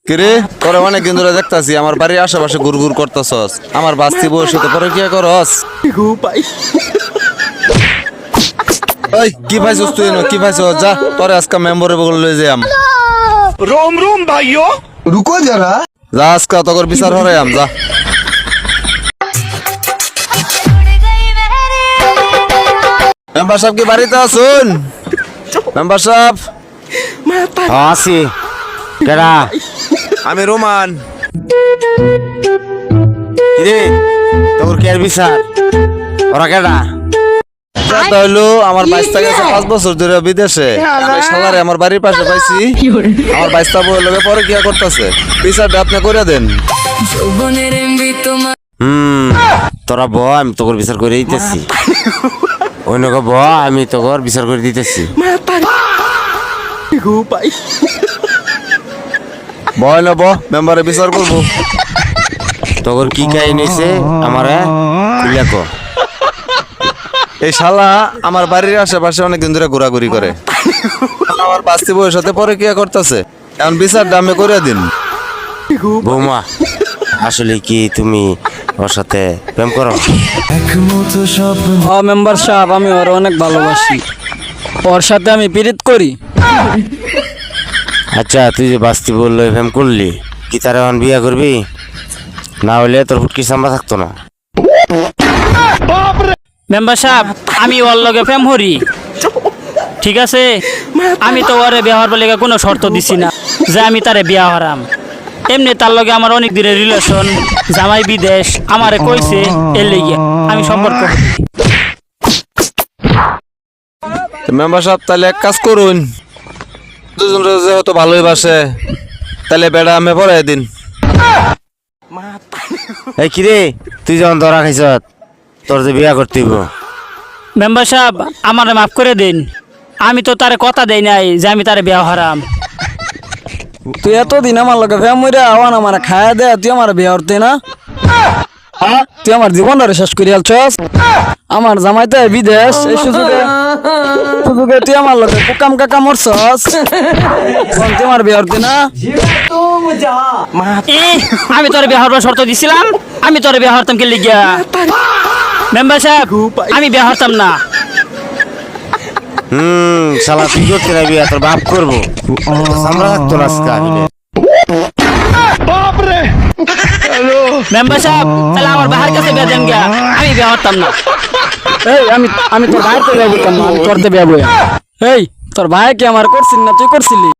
কিরে তোরে অনেকদিন ধরে দেখতাছি আমার বাড়ির আশেপাশে ঘুরঘুর করতেছস। আমার বাস্তি বউয়ের সাথে পরে কি করস? ওই কি পাইছস তুই? কি পাইছস? যা তোরে আজকে মেম্বারে বগল লই যাম। रोम रोम भाइयों रुको जरा। যা আজকে তোর বিচার হরাইম যা। মেম্বার সাহেব কি বাড়িতে আছেন? মেম্বার সাহেব আছি কেডা আমি রোমান। কিরে তোর কে বিচার ওরা কেডা কথা হইলো আমার বাইস্তা গেছে 5 বছর ধরে বিদেশে। এই শালারে আমার বাড়ির পাশে পাইছি। আমার বাইস্তা বউয়ের লগে পরে কি করতেছে? বিচারটা আপনি করে দেন। তোরা ব আমি তোর বিচার করে দিতেছি। অন্য ব আমি তোর বিচার করে দিতেছি। বয় না ব মেম্বারে বিচার করবো। তোর কি কাহিনী নিছে আমারে খুলে কো। এই শালা আমার বাড়ির আশেপাশে অনেকদিন ধরে ঘোরাঘুরি করে। আমার বাস্তি বউয়ের সাথে পরে কি করতেছে? এখন বিচারটা আমি করে দিন। বৌমা আসলে কি তুমি ওর সাথে প্রেম করো? মেম্বার সাহেব আমি ওর অনেক ভালোবাসি, ওর সাথে আমি পীড়িত করি। আচ্ছা তুই যে বাস্তি বললো প্রেম করলি কি তার এখন বিয়ে করবি? না হলে তোর ফুটকি সাম্বা থাকতো না। মেম্বার সাহেব আমি ওর লগে প্রেম হরি, ঠিক আছে? আমি তো ওরে বিয়ে হওয়ার বলে কোনো শর্ত দিছি না যে আমি তারে বিয়া হরাম। এমনি তার লগে আমার অনেক দিনের রিলেশন, জামাই বিদেশ, আমারে কইছে এর লেগে আমি সম্পর্ক। মেম্বার সাহেব তাহলে এক কাজ করুন, দুজন যেহেতু ভালোই বাসে তাহলে বেড়া আমি পড়াই দিন। এই কিরে তুই যখন ধরা খাইছ তোর যে বিয়া করতে হইব। মেম্বার সাহেব আমারে মাফ করে দিন, আমি তো তারে কথা দেই নাই যে আমি তারে বিয়া হরাম। তুই এতদিন আমার লগে প্রেম হইরা আওয়ান আমার খায়া দে, তুই আমার বিয়া হরতে না? তুই আমার জীবনটারে শেষ করে আলছস। আমার জামাইতে বিদেশ, এই সুযোগে তুই আমার লগে কুকাম কাকা মরছস। তুই আমার বিয়া হরতে না? আমি তোর বিয়া হরবার শর্ত দিছিলাম, আমি তোর বিয়া হরতাম কে লিগিয়া? মেম্বার সাহেব আমি বিয়া হরতাম না। শালা তুই করতে না বিয়া তোর বাপ করবো। আমরা থাকতো না আজকে আহিলে। মেম্বার সাহেব তাহলে আমার বাহার কাছে বিয়া দেন গিয়া, আমি বিয়া হরতাম না। এই আমি তোর ভাইয়ের তো বিয়া বলতাম না, আমি তোর বিয়া বই। এই তোর ভাই কি আমার করছিস না তুই করছিলি?